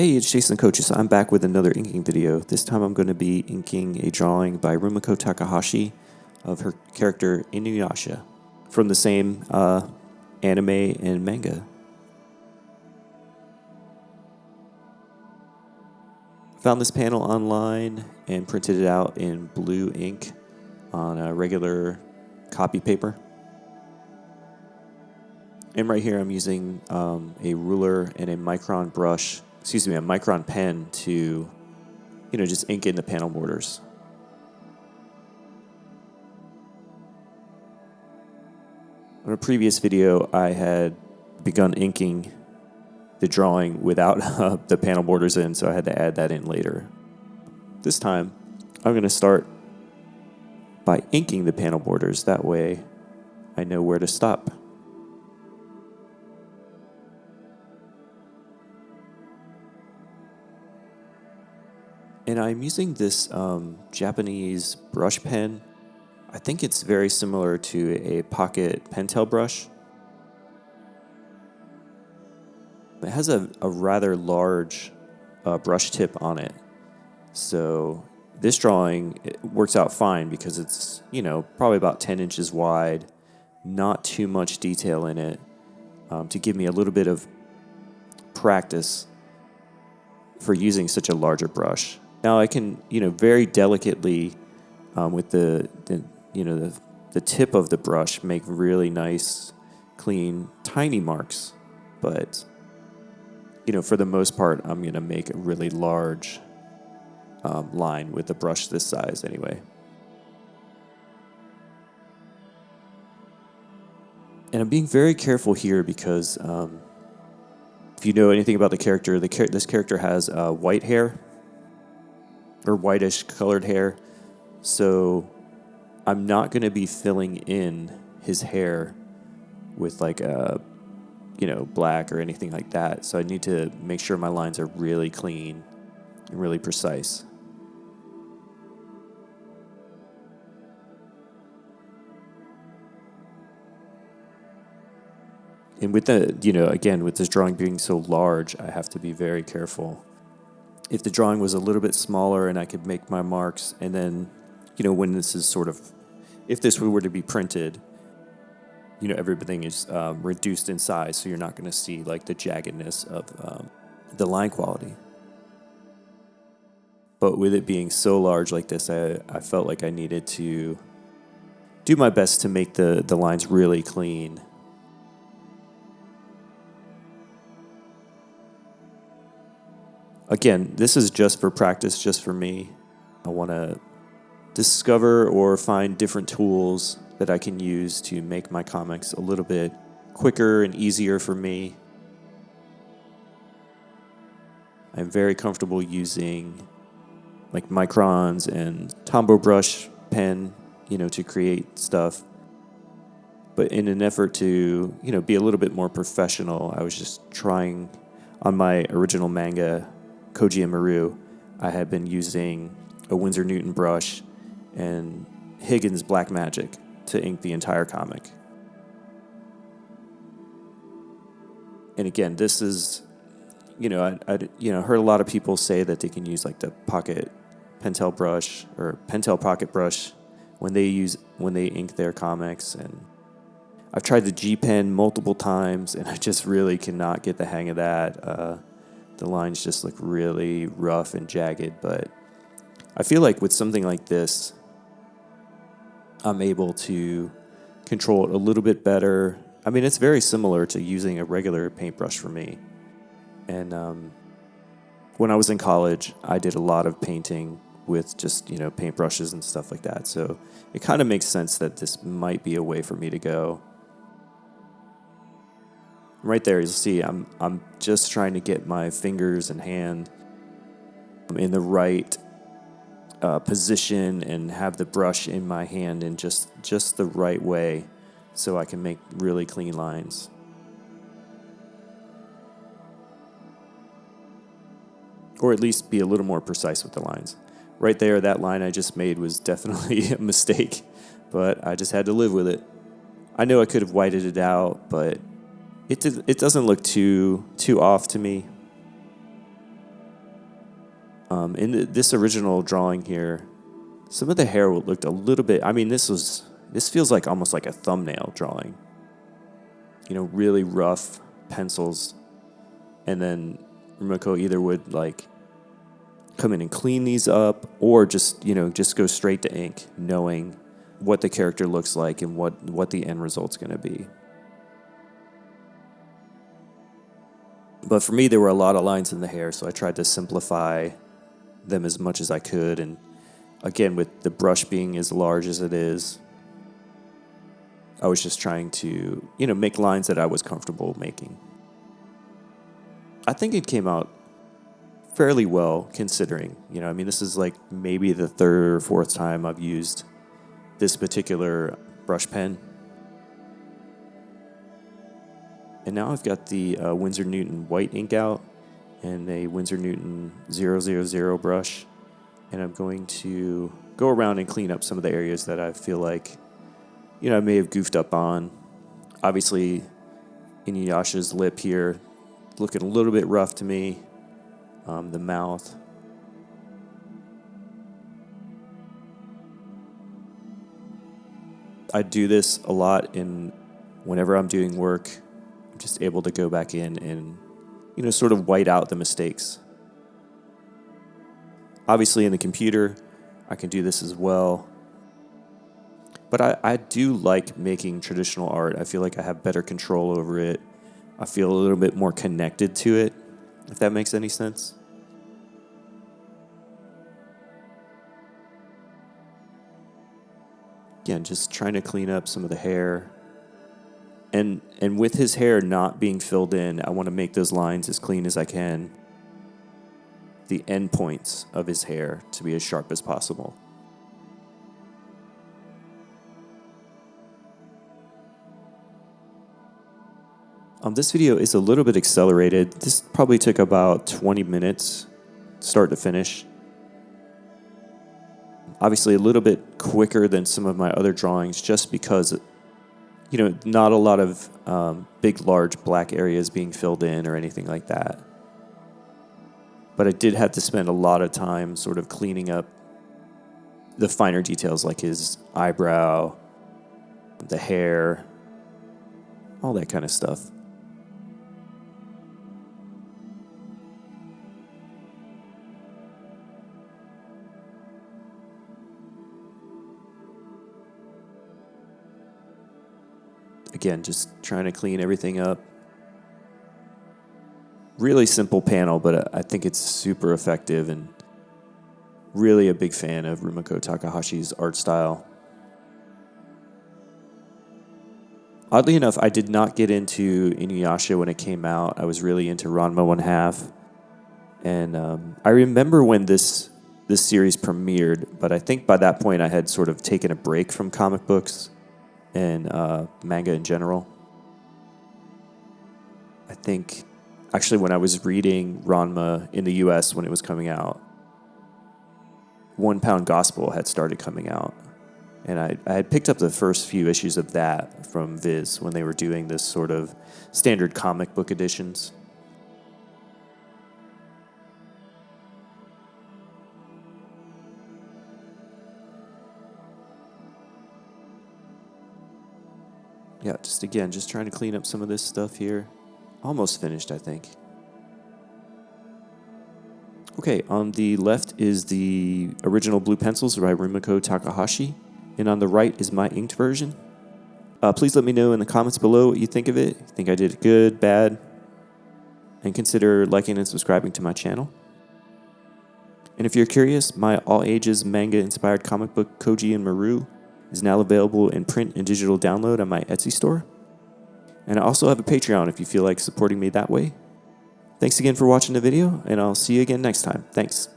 Hey, it's Jason Kochis. I'm back with another inking video. This time I'm going to be inking a drawing by Rumiko Takahashi of her character Inuyasha from the same anime and manga. Found this panel online and printed it out in blue ink on a regular copy paper. And right here I'm using a ruler and a micron pen to, just ink in the panel borders. On a previous video, I had begun inking the drawing without the panel borders in, so I had to add that in later. This time, I'm going to start by inking the panel borders. That way, I know where to stop. And I'm using this Japanese brush pen. I think it's very similar to a pocket Pentel brush. It has a rather large brush tip on it. So this drawing works out fine because it's, probably about 10 inches wide, not too much detail in it, to give me a little bit of practice for using such a larger brush. Now I can, very delicately, with the tip of the brush, make really nice, clean, tiny marks. But, for the most part, I'm going to make a really large line with a brush this size anyway. And I'm being very careful here because if you know anything about the character, this character has white hair, or whitish colored hair, so I'm not going to be filling in his hair with like black or anything like that. So I need to make sure my lines are really clean and really precise. And with with this drawing being so large, I have to be very careful. If the drawing was a little bit smaller and I could make my marks, and then, when this is if this were to be printed, everything is reduced in size, so you're not going to see like the jaggedness of the line quality. But with it being so large like this, I felt like I needed to do my best to make the lines really clean. Again, this is just for practice, just for me. I want to discover or find different tools that I can use to make my comics a little bit quicker and easier for me. I'm very comfortable using like microns and Tombow brush pen, to create stuff. But in an effort to, be a little bit more professional, I was just trying on my original manga, Koji and Maru, I had been using a Winsor Newton brush and Higgins Black Magic to ink the entire comic. And again, this is, I heard a lot of people say that they can use like the pocket Pentel brush or Pentel pocket brush when they ink their comics. And I've tried the G pen multiple times, and I just really cannot get the hang of that. The lines just look really rough and jagged, but I feel like with something like this, I'm able to control it a little bit better. I mean, it's very similar to using a regular paintbrush for me. And when I was in college, I did a lot of painting with just, paintbrushes and stuff like that. So it kind of makes sense that this might be a way for me to go. Right there, you'll see I'm just trying to get my fingers and hand in the right position and have the brush in my hand in just the right way so I can make really clean lines. Or at least be a little more precise with the lines. Right there, that line I just made was definitely a mistake, but I just had to live with it. I know I could have whited it out, but it doesn't look too off to me. In this original drawing here, some of the hair looked a little bit, I mean, this feels like almost like a thumbnail drawing. You know, really rough pencils. And then Rumiko either would like come in and clean these up, or just go straight to ink, knowing what the character looks like and what the end result's going to be. But for me, there were a lot of lines in the hair, so I tried to simplify them as much as I could. And again, with the brush being as large as it is, I was just trying to, make lines that I was comfortable making. I think it came out fairly well, considering, this is like maybe the third or fourth time I've used this particular brush pen. And now I've got the Winsor Newton white ink out and a Winsor Newton 000 brush. And I'm going to go around and clean up some of the areas that I feel like, I may have goofed up on. Obviously, Inuyasha's lip here, looking a little bit rough to me. The mouth. I do this a lot whenever I'm doing work. I'm just able to go back in and, sort of white out the mistakes. Obviously, in the computer, I can do this as well. But I do like making traditional art. I feel like I have better control over it. I feel a little bit more connected to it, if that makes any sense. Again, just trying to clean up some of the hair. And with his hair not being filled in, I want to make those lines as clean as I can. The end points of his hair to be as sharp as possible. This video is a little bit accelerated. This probably took about 20 minutes, start to finish. Obviously a little bit quicker than some of my other drawings, just because, not a lot of big, large black areas being filled in or anything like that. But I did have to spend a lot of time sort of cleaning up the finer details, like his eyebrow, the hair, all that kind of stuff. Again, just trying to clean everything up. Really simple panel, but I think it's super effective, and really a big fan of Rumiko Takahashi's art style. Oddly enough, I did not get into Inuyasha when it came out. I was really into Ranma 1/2. And I remember when this series premiered, but I think by that point I had sort of taken a break from comic books and manga in general. I think actually when I was reading Ranma in the US when it was coming out, 1 Pound Gospel had started coming out. And I had picked up the first few issues of that from Viz when they were doing this sort of standard comic book editions. Yeah, just trying to clean up some of this stuff here. Almost finished, I think. Okay, on the left is the original blue pencils by Rumiko Takahashi, and on the right is my inked version. Please let me know in the comments below what you think of it. Think I did it good, bad? And consider liking and subscribing to my channel. And if you're curious, my all-ages manga-inspired comic book, Koji and Maru, is now available in print and digital download on my Etsy store. And I also have a Patreon if you feel like supporting me that way. Thanks again for watching the video, and I'll see you again next time. Thanks.